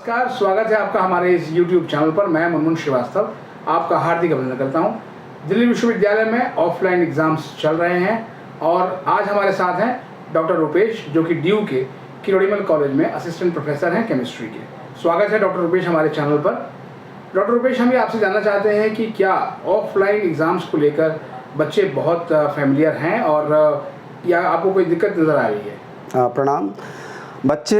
नमस्कार, स्वागत है आपका हमारे इस YouTube चैनल पर। मैं मुनमुन श्रीवास्तव आपका हार्दिक अभिनंदन करता हूं। दिल्ली विश्वविद्यालय में ऑफलाइन एग्जाम्स चल रहे हैं और आज हमारे साथ हैं डॉक्टर रूपेश, जो कि ड्यू के किरोड़ीमल कॉलेज में असिस्टेंट प्रोफेसर हैं केमिस्ट्री के। स्वागत है डॉक्टर रूपेश हमारे चैनल पर। डॉक्टर रूपेश, हम ये आपसे जानना चाहते हैं कि क्या ऑफलाइन एग्ज़ाम्स को लेकर बच्चे बहुत फेमिलियर हैं और या आपको कोई दिक्कत नज़र आ रही है? प्रणाम। बच्चे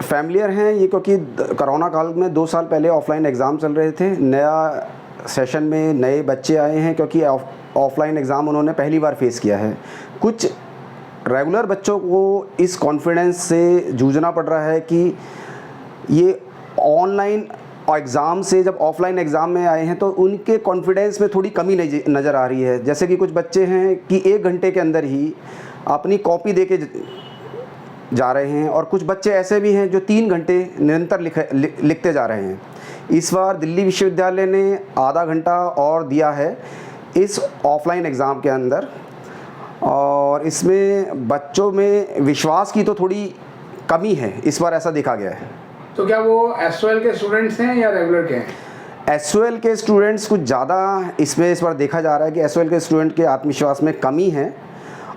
फैमिलियर हैं ये, क्योंकि कोरोना काल में 2 साल पहले ऑफलाइन एग्ज़ाम चल रहे थे। नया सेशन में नए बच्चे आए हैं क्योंकि ऑफलाइन एग्ज़ाम उन्होंने पहली बार फेस किया है। कुछ रेगुलर बच्चों को इस कॉन्फिडेंस से जूझना पड़ रहा है कि ये ऑनलाइन एग्ज़ाम से जब ऑफलाइन एग्ज़ाम में आए हैं तो उनके कॉन्फिडेंस में थोड़ी कमी नज़र आ रही है। जैसे कि कुछ बच्चे हैं कि 1 घंटे के अंदर ही अपनी कॉपी दे के जा रहे हैं और कुछ बच्चे ऐसे भी हैं जो 3 घंटे निरंतर लिखते जा रहे हैं। इस बार दिल्ली विश्वविद्यालय ने आधा घंटा और दिया है इस ऑफलाइन एग्ज़ाम के अंदर, और इसमें बच्चों में विश्वास की तो थोड़ी कमी है इस बार, ऐसा देखा गया है। तो क्या वो SOL के स्टूडेंट्स हैं या रेगुलर के हैं? SOL के स्टूडेंट्स कुछ ज़्यादा इसमें इस बार देखा जा रहा है कि SOL के स्टूडेंट के आत्मविश्वास में कमी है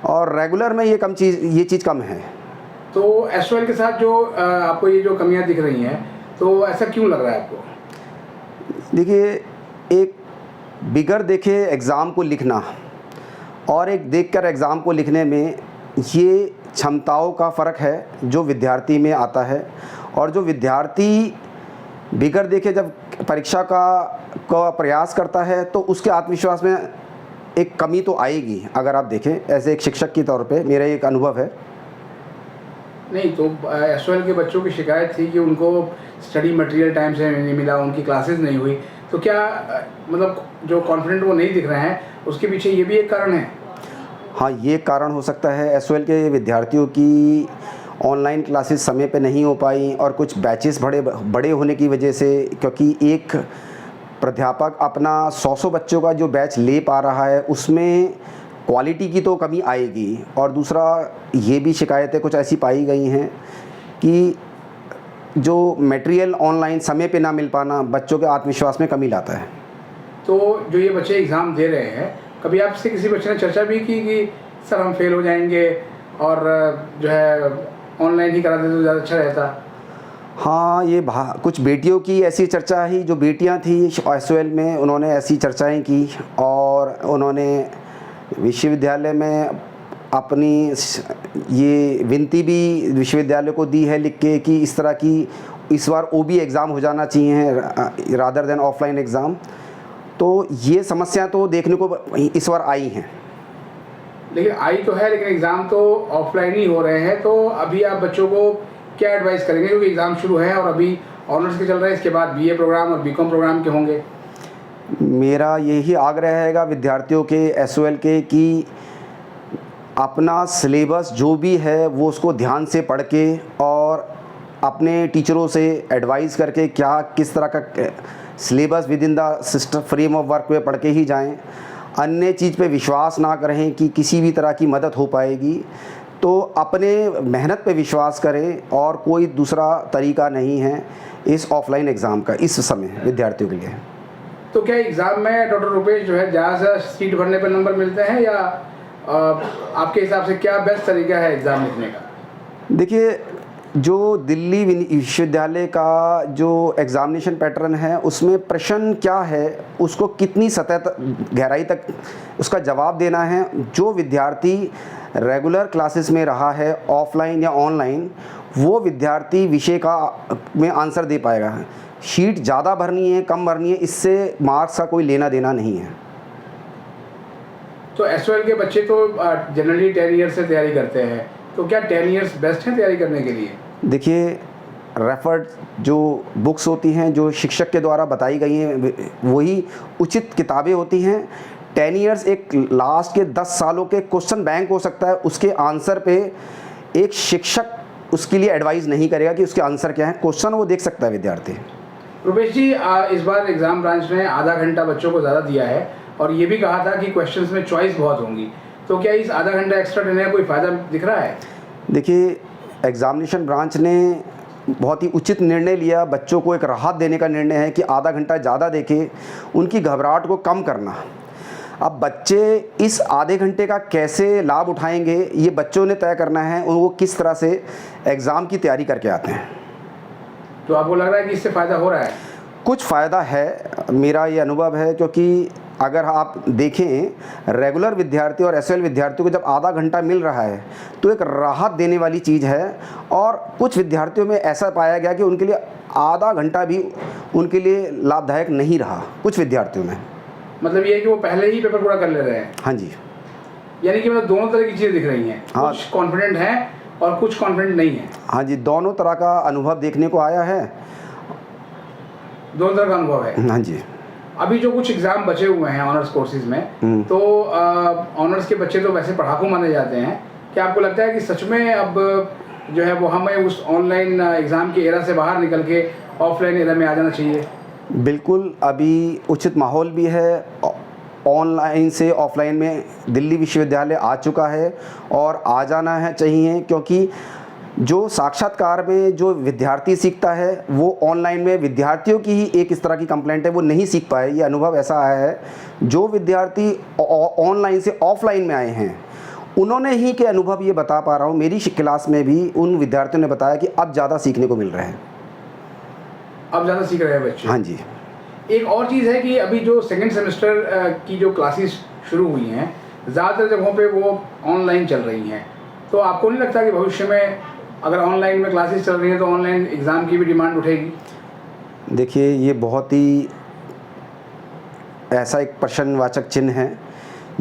और रेगुलर में ये चीज़ कम है। तो SOL के साथ जो आपको ये जो कमियां दिख रही हैं, तो ऐसा क्यों लग रहा है आपको? देखिए, एक बिगर देखे एग्ज़ाम को लिखना और एक देखकर एग्ज़ाम को लिखने में ये क्षमताओं का फ़र्क है जो विद्यार्थी में आता है। और जो विद्यार्थी बिगर देखे जब परीक्षा का प्रयास करता है तो उसके आत्मविश्वास में एक कमी तो आएगी। अगर आप देखें, ऐसे एक शिक्षक के तौर पे मेरा एक अनुभव है। नहीं तो SOL के बच्चों की शिकायत थी कि उनको स्टडी मटेरियल टाइम से नहीं मिला, उनकी क्लासेस नहीं हुई। तो क्या मतलब जो कॉन्फिडेंट वो नहीं दिख रहे हैं, उसके पीछे ये भी एक कारण है? हाँ, ये कारण हो सकता है। SOL के विद्यार्थियों की ऑनलाइन क्लासेस समय पे नहीं हो पाई और कुछ बैचेस बड़े होने की वजह से, क्योंकि एक प्राध्यापक अपना 100 बच्चों का जो बैच ले पा रहा है उसमें क्वालिटी की तो कमी आएगी। और दूसरा, ये भी शिकायतें कुछ ऐसी पाई गई हैं कि जो मटेरियल ऑनलाइन समय पे ना मिल पाना बच्चों के आत्मविश्वास में कमी लाता है। तो जो ये बच्चे एग्ज़ाम दे रहे हैं, कभी आपसे किसी बच्चे ने चर्चा भी की कि सर हम फेल हो जाएंगे और जो है ऑनलाइन ही करा देते तो ज़्यादा अच्छा रहता? हाँ, ये कुछ बेटियों की ऐसी चर्चा ही, जो बेटियां थी SOL में, उन्होंने ऐसी चर्चाएं की और उन्होंने विश्वविद्यालय में अपनी ये विनती भी विश्वविद्यालय को दी है लिख के कि इस तरह की इस बार OB एग्ज़ाम हो जाना चाहिए रादर देन ऑफलाइन एग्ज़ाम। तो ये समस्या तो देखने को इस बार आई हैं। लेकिन आई तो है, लेकिन एग्ज़ाम तो ऑफलाइन ही हो रहे हैं। तो अभी आप बच्चों को क्या एडवाइस करेंगे, क्योंकि एग्ज़ाम शुरू है और अभी ऑनर्स के चल रहे हैं, इसके बाद BA प्रोग्राम और BCom प्रोग्राम के होंगे? मेरा यही आग्रह रहेगा विद्यार्थियों के SOL के कि अपना सिलेबस जो भी है वो उसको ध्यान से पढ़ के और अपने टीचरों से एडवाइस करके क्या किस तरह का syllabus with in the system frame of work में पढ़ के ही जाएं। अन्य चीज़ पे विश्वास ना करें कि किसी भी तरह की मदद हो पाएगी, तो अपने मेहनत पे विश्वास करें और कोई दूसरा तरीका नहीं है इस ऑफलाइन एग्ज़ाम का इस समय विद्यार्थियों के लिए। तो क्या एग्ज़ाम में डॉक्टर रूपेश जो है ज़्यादा से ज़्यादा सीट भरने पर नंबर मिलते हैं, या आपके हिसाब से क्या बेस्ट तरीका है एग्ज़ाम लिखने का? देखिए, जो दिल्ली विश्वविद्यालय का जो एग्ज़ामिनेशन पैटर्न है उसमें प्रश्न क्या है, उसको कितनी सतह तक गहराई तक उसका जवाब देना है। जो विद्यार्थी रेगुलर क्लासेस में रहा है ऑफलाइन या ऑनलाइन, वो विद्यार्थी विषय का में आंसर दे पाएगा। शीट ज़्यादा भरनी है कम भरनी है, इससे मार्क्स का कोई लेना देना नहीं है। तो SOL के बच्चे तो जनरली 10 ईयर्स से तैयारी करते हैं, तो क्या 10 ईयर्स बेस्ट हैं तैयारी करने के लिए? देखिए, रेफर्ड जो बुक्स होती हैं जो शिक्षक के द्वारा बताई गई हैं वही उचित किताबें होती हैं। 10 ईयर्स एक लास्ट के 10 सालों के क्वेश्चन बैंक हो सकता है, उसके आंसर पे एक शिक्षक उसके लिए एडवाइस नहीं करेगा कि उसके आंसर क्या है। क्वेश्चन वो देख सकता है विद्यार्थी। रूपेश जी, इस बार एग्ज़ाम ब्रांच ने आधा घंटा बच्चों को ज़्यादा दिया है और ये भी कहा था कि क्वेश्चंस में चॉइस बहुत होंगी, तो क्या इस आधा घंटा एक्स्ट्रा देने का कोई फ़ायदा दिख रहा है? देखिए, एग्ज़ामिनेशन ब्रांच ने बहुत ही उचित निर्णय लिया, बच्चों को एक राहत देने का निर्णय है कि आधा घंटा ज़्यादा देखें, उनकी घबराहट को कम करना। अब बच्चे इस आधे घंटे का कैसे लाभ उठाएंगे ये बच्चों ने तय करना है, और वो किस तरह से एग्ज़ाम की तैयारी करके आते हैं। तो आपको लग रहा है कि इससे फ़ायदा हो रहा है? कुछ फ़ायदा है, मेरा ये अनुभव है, क्योंकि अगर आप देखें रेगुलर विद्यार्थी और एसएल विद्यार्थियों को जब आधा घंटा मिल रहा है तो एक राहत देने वाली चीज़ है। और कुछ विद्यार्थियों में ऐसा पाया गया कि उनके लिए आधा घंटा भी उनके लिए लाभदायक नहीं रहा, कुछ विद्यार्थियों में। मतलब ये है कि वो पहले ही पेपर पूरा कर ले रहे हैं? हाँ जी। यानी कि मतलब दोनों तरह की चीज़ें दिख रही हैं। हाँ। कुछ कॉन्फिडेंट हैं और कुछ कॉन्फिडेंट नहीं है। हाँ जी, दोनों तरह का अनुभव देखने को आया है। दोनों तरह का अनुभव है। हाँ जी। अभी जो कुछ एग्ज़ाम बचे हुए हैं ऑनर्स कोर्सेज में, तो ऑनर्स के बच्चे तो वैसे पढ़ाकू माने जाते हैं। क्या आपको लगता है कि सच में अब जो है वो हमें उस ऑनलाइन एग्ज़ाम की एरा से बाहर निकल के ऑफलाइन एरा में आ जाना चाहिए? बिल्कुल, अभी उचित माहौल भी है। ऑनलाइन से ऑफलाइन में दिल्ली विश्वविद्यालय आ चुका है और आ जाना है चाहिए, क्योंकि जो साक्षात्कार में जो विद्यार्थी सीखता है वो ऑनलाइन में विद्यार्थियों की ही एक इस तरह की कंप्लेंट है, वो नहीं सीख पाए। ये अनुभव ऐसा आया है, जो विद्यार्थी ऑनलाइन से ऑफलाइन में आए हैं उन्होंने ही के अनुभव ये बता पा रहा हूँ। मेरी क्लास में भी उन विद्यार्थियों ने बताया कि अब ज़्यादा सीखने को मिल रहा है। अब ज़्यादा सीख रहे हैं बच्चे? हाँ जी। एक और चीज़ है कि अभी जो सेकेंड सेमेस्टर की जो क्लासेस शुरू हुई हैं, ज़्यादातर जगहों पे वो ऑनलाइन चल रही हैं। तो आपको नहीं लगता कि भविष्य में अगर ऑनलाइन में क्लासेस चल रही हैं तो ऑनलाइन एग्ज़ाम की भी डिमांड उठेगी? देखिए, ये बहुत ही ऐसा एक प्रश्नवाचक चिन्ह है।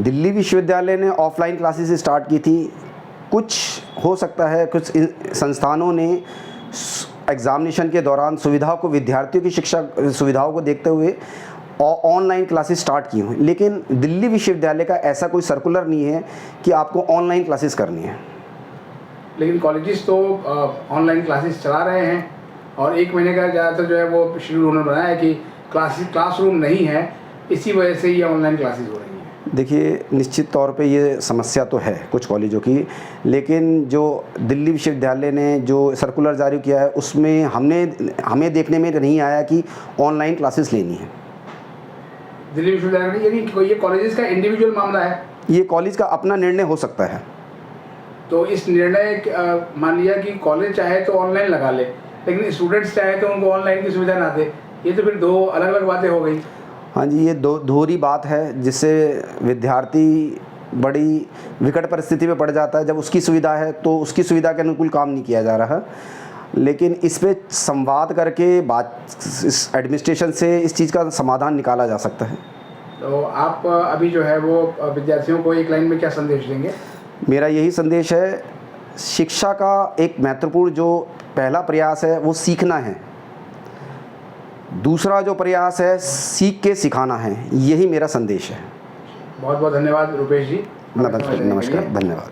दिल्ली विश्वविद्यालय ने ऑफलाइन क्लासेस स्टार्ट की थी। कुछ हो सकता है कुछ संस्थानों ने एग्ज़ामिनेशन के दौरान सुविधाओं को, विद्यार्थियों की शिक्षा सुविधाओं को देखते हुए ऑनलाइन क्लासेस स्टार्ट की हुई, लेकिन दिल्ली विश्वविद्यालय का ऐसा कोई सर्कुलर नहीं है कि आपको ऑनलाइन क्लासेस करनी है। लेकिन कॉलेजेस तो ऑनलाइन क्लासेस चला रहे हैं और 1 महीने का ज़्यादातर जो है वो शेड्यूल उन्होंने बनाया है कि क्लासरूम नहीं है, इसी वजह से ये ऑनलाइन क्लासेस हो रही हैं। देखिए, निश्चित तौर पे ये समस्या तो है कुछ कॉलेजों की, लेकिन जो दिल्ली विश्वविद्यालय ने जो सर्कुलर जारी किया है उसमें हमें देखने में नहीं आया कि ऑनलाइन क्लासेस लेनी है। दिल्ली विश्वविद्यालय ने, यानी ये कॉलेजेस का इंडिविजुअल मामला है? ये कॉलेज का अपना निर्णय हो सकता है। तो इस निर्णय मान लिया कि कॉलेज चाहे तो ऑनलाइन लगा ले, लेकिन स्टूडेंट्स चाहे तो उनको ऑनलाइन की सुविधा ना दे, ये तो फिर दो अलग अलग बातें हो गई। हाँ जी, ये दोहरी बात है, जिससे विद्यार्थी बड़ी विकट परिस्थिति में पड़ जाता है। जब उसकी सुविधा है तो उसकी सुविधा के अनुकूल काम नहीं किया जा रहा, लेकिन इस पे संवाद करके इस एडमिनिस्ट्रेशन से इस चीज़ का समाधान निकाला जा सकता है। तो आप अभी जो है वो विद्यार्थियों को एक लाइन में क्या संदेश देंगे? मेरा यही संदेश है, शिक्षा का एक महत्वपूर्ण जो पहला प्रयास है वो सीखना है। दूसरा जो प्रयास है सीख के सिखाना है। यही मेरा संदेश है। बहुत बहुत धन्यवाद रुपेश जी। नमस्कार, धन्यवाद।